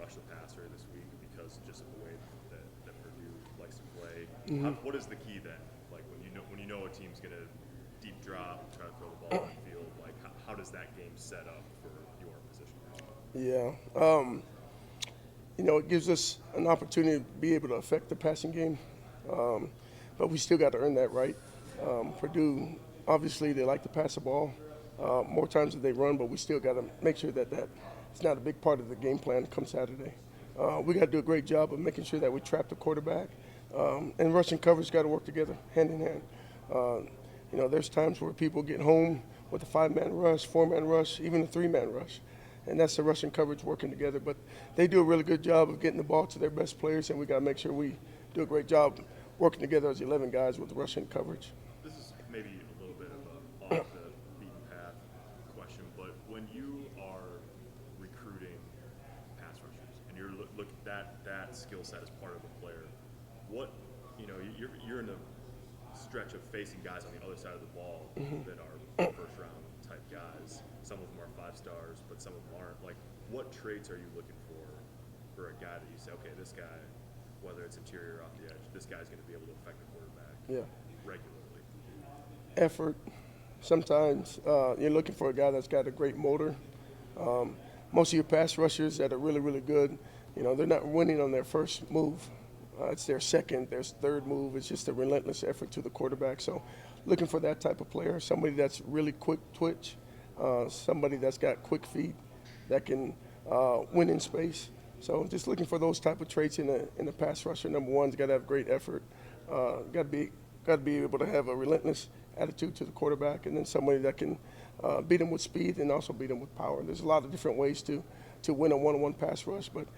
rush the passer this week because just of the way that Purdue likes to play. What is the key then? Like when you know a team's gonna deep drop, try to throw the ball on the field. Like how does that game set up for your position? Yeah. It gives us an opportunity to be able to affect the passing game, but we still got to earn that right. Purdue, obviously, they like to pass the ball more times than they run, but we still got to make sure that it's not a big part of the game plan come Saturday. We got to do a great job of making sure that we trap the quarterback, and rushing coverage got to work together, hand in hand. There's times where people get home with a 5-man rush, 4-man rush, even a 3-man rush. And that's the rushing coverage working together. But they do a really good job of getting the ball to their best players, and we got to make sure we do a great job working together as 11 guys with rushing coverage. This is maybe a little bit of a off the beaten path question, but when you are recruiting pass rushers and you're look that skill set as part of the player, what you're in a stretch of facing guys on the other side of the ball that are first round type guys. Some of them are 5 stars, but some of them aren't. Like, what traits are you looking for a guy that you say, okay, this guy, whether it's interior or off the edge, this guy's going to be able to affect the quarterback regularly? Effort. Sometimes you're looking for a guy that's got a great motor. Most of your pass rushers that are really, really good, they're not winning on their first move. It's their second, their third move. It's just a relentless effort to the quarterback. So looking for that type of player, somebody that's really quick twitch, somebody that's got quick feet, that can win in space. So just looking for those type of traits in a pass rusher. Number one's got to have great effort, got to be able to have a relentless attitude to the quarterback, and then somebody that can beat him with speed and also beat him with power. There's a lot of different ways to win a one-on-one pass rush, but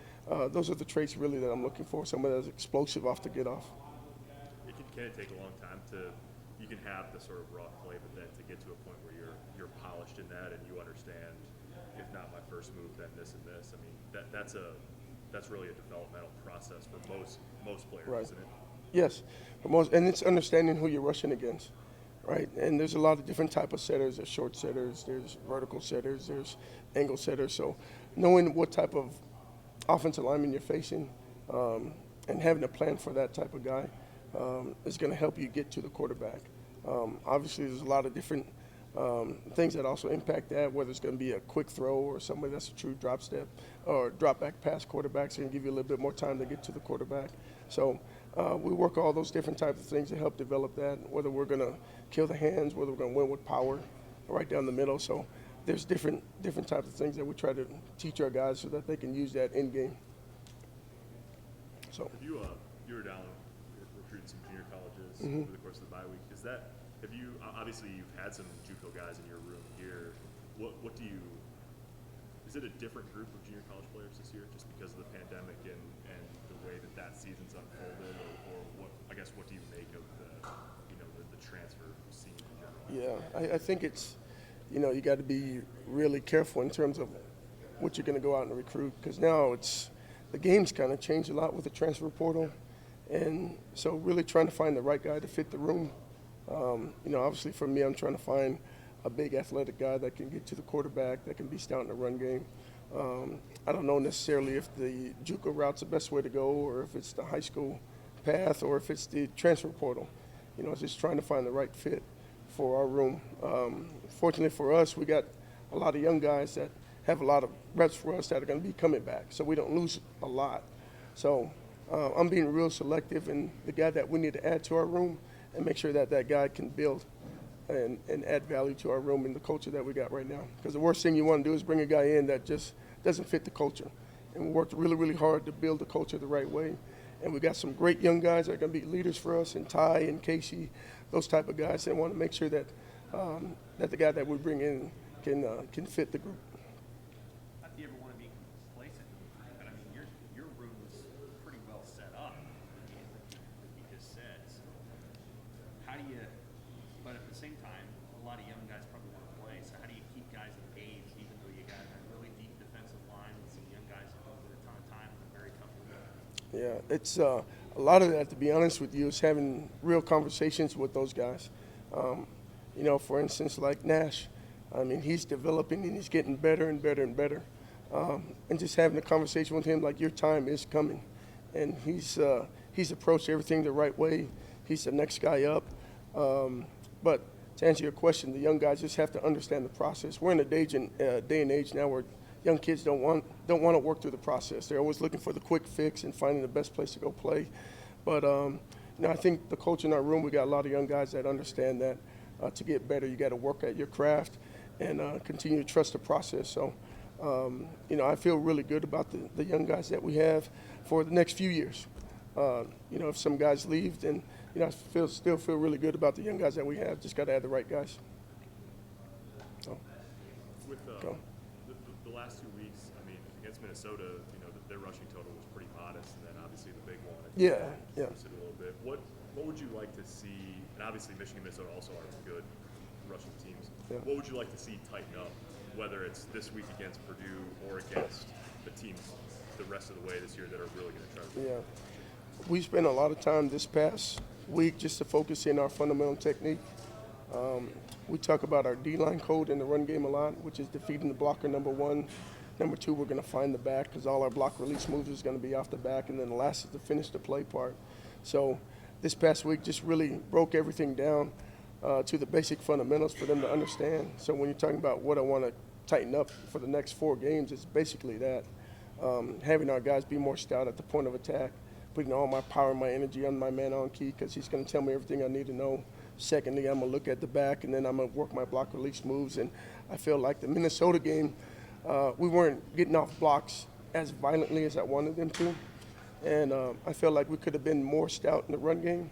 those are the traits really that I'm looking for. Somebody that's explosive off the get off. Can it take a long time you can have the sort of raw play, but then to get to a point where you're polished in that and you understand, if not my first move, then this and this. I mean, that's really a developmental process for most players, Right. isn't it? Yes, and it's understanding who you're rushing against, right? And there's a lot of different type of setters. There's short setters, there's vertical setters, there's angle setters. So knowing what type of offensive lineman you're facing and having a plan for that type of guy is going to help you get to the quarterback. Obviously, there's a lot of different things that also impact that, whether it's going to be a quick throw or somebody that's a true drop step or drop back pass quarterbacks going to give you a little bit more time to get to the quarterback. So we work all those different types of things to help develop that, whether we're going to kill the hands, whether we're going to win with power right down the middle. So there's different types of things that we try to teach our guys so that they can use that in game. So you were down recruiting some junior colleges over the course of the bye week. Obviously you've had some JUCO guys in your room here. What do you? Is it a different group of junior college players this year, just because of the pandemic and the way that season's unfolded, or what do you make of the transfer scene in general? Yeah, I think it's, you got to be really careful in terms of what you're going to go out and recruit, because now the game's kind of changed a lot with the transfer portal, and so really trying to find the right guy to fit the room. Obviously for me, I'm trying to find a big athletic guy that can get to the quarterback, that can be stout in the run game. I don't know necessarily if the JUCO route's the best way to go, or if it's the high school path, or if it's the transfer portal. Just trying to find the right fit for our room. Fortunately for us, we got a lot of young guys that have a lot of reps for us that are going to be coming back, so we don't lose a lot. So I'm being real selective in the guy that we need to add to our room and make sure that guy can build and add value to our room and the culture that we got right now. Because the worst thing you want to do is bring a guy in that just doesn't fit the culture. And we worked really, really hard to build the culture the right way. And we got some great young guys that are going to be leaders for us, and Ty and Casey, those type of guys. And want to make sure that that the guy that we bring in can fit the group. Not that you ever want to be complacent, but I mean, your room is pretty well set up, like you just said. So how do you? But at the same time, a lot of young guys probably want to play. So how do you keep guys engaged, even though you got a really deep defensive line with some young guys who over a ton of time and are very comfortable? Yeah, it's a lot of that, to be honest with you, is having real conversations with those guys. For instance, like Nash, I mean, he's developing and he's getting better and better and better. and just having a conversation with him like your time is coming, and he's approached everything the right way. He's the next guy up, but to answer your question, the young guys just have to understand the process. We're in a day and age now where young kids don't want to work through the process. They're always looking for the quick fix and finding the best place to go play. But I think the coach in our room, we got a lot of young guys that understand that to get better, you got to work at your craft and continue to trust the process. So, I feel really good about the young guys that we have for the next few years. If some guys leave, then I still feel really good about the young guys that we have. Just got to add the right guys. So, with the last 2 weeks, I mean, against Minnesota, their rushing total was pretty modest, and then obviously the big one. Yeah. Boosted a little bit. What would you like to see? And obviously, Michigan and Minnesota also are good rushing teams. Yeah. What would you like to see tighten up, whether it's this week against Purdue or against the teams the rest of the way this year that are really going to try to? Yeah. We spent a lot of time this past week just to focus in our fundamental technique. We talk about our D-line code in the run game a lot, which is defeating the blocker, number one. Number two, we're going to find the back because all our block release moves is going to be off the back. And then the last is to finish the play part. So this past week just really broke everything down to the basic fundamentals for them to understand. So when you're talking about what I want to tighten up for the next 4 games, it's basically that. Having our guys be more stout at the point of attack, putting all my power and my energy on my man on key because he's going to tell me everything I need to know. Secondly, I'm going to look at the back, and then I'm going to work my block release moves. And I feel like the Minnesota game, we weren't getting off blocks as violently as I wanted them to. And I felt like we could have been more stout in the run game.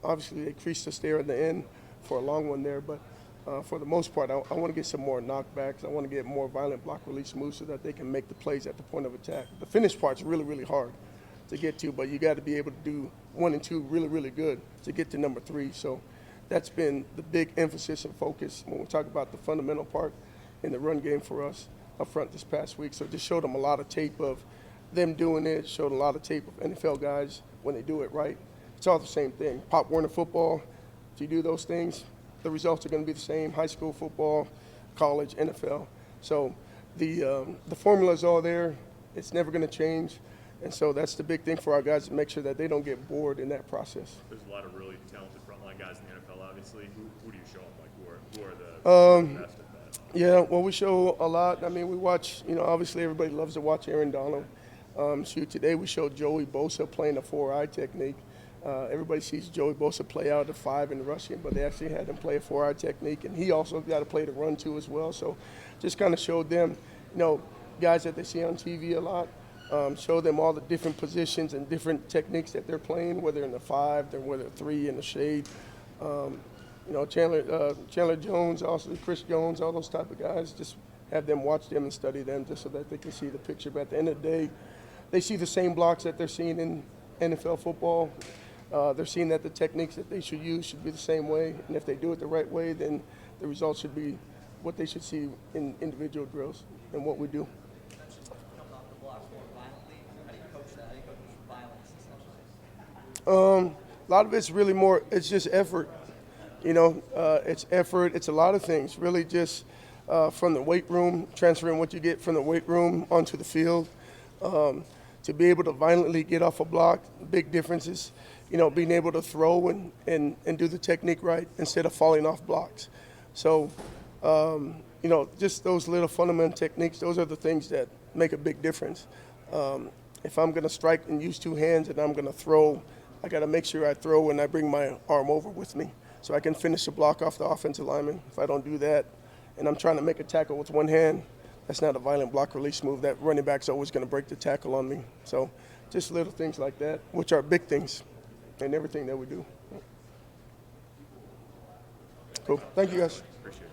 Obviously, they creased us there in the end for a long one there. But for the most part, I want to get some more knockbacks. I want to get more violent block release moves so that they can make the plays at the point of attack. The finish part's really, really hard to get to, but you got to be able to do 1 and 2 really, really good to get to number 3. So that's been the big emphasis and focus when we talk about the fundamental part in the run game for us up front this past week. So just showed them a lot of tape of them doing it, showed a lot of tape of NFL guys when they do it right. It's all the same thing. Pop Warner football, if you do those things, the results are going to be the same. High school football, college, NFL. So the formula is all there. It's never going to change. And so that's the big thing for our guys to make sure that they don't get bored in that process. There's a lot of really talented frontline guys in the NFL, obviously. Who do you show them? Like, who are the best at that? Yeah, well, we show a lot. I mean, we watch, obviously everybody loves to watch Aaron Donald. Today we showed Joey Bosa playing a 4-eye technique. Everybody sees Joey Bosa play out at 5 in rushing, but they actually had him play a 4-eye technique, and he also got to play the run too as well. So just kind of showed them, guys that they see on TV a lot. Show them all the different positions and different techniques that they're playing, whether in the 5, whether 3 in the shade. Chandler Jones, also Chris Jones, all those type of guys. Just have them watch them and study them just so that they can see the picture. But at the end of the day, they see the same blocks that they're seeing in NFL football. They're seeing that the techniques that they should use should be the same way. And if they do it the right way, then the results should be what they should see in individual drills and what we do. A lot of it's really more, it's just effort. It's effort. It's a lot of things. Really just from the weight room, transferring what you get from the weight room onto the field. To be able to violently get off a block, big differences. Being able to throw and do the technique right instead of falling off blocks. So, just those little fundamental techniques, those are the things that make a big difference. If I'm going to strike and use 2 hands and I'm going to throw, I got to make sure I throw and I bring my arm over with me so I can finish the block off the offensive lineman. If I don't do that and I'm trying to make a tackle with 1 hand, that's not a violent block release move. That running back's always going to break the tackle on me. So just little things like that, which are big things in everything that we do. Cool. Thank you, guys. Appreciate you.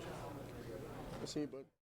I'll see you, bud.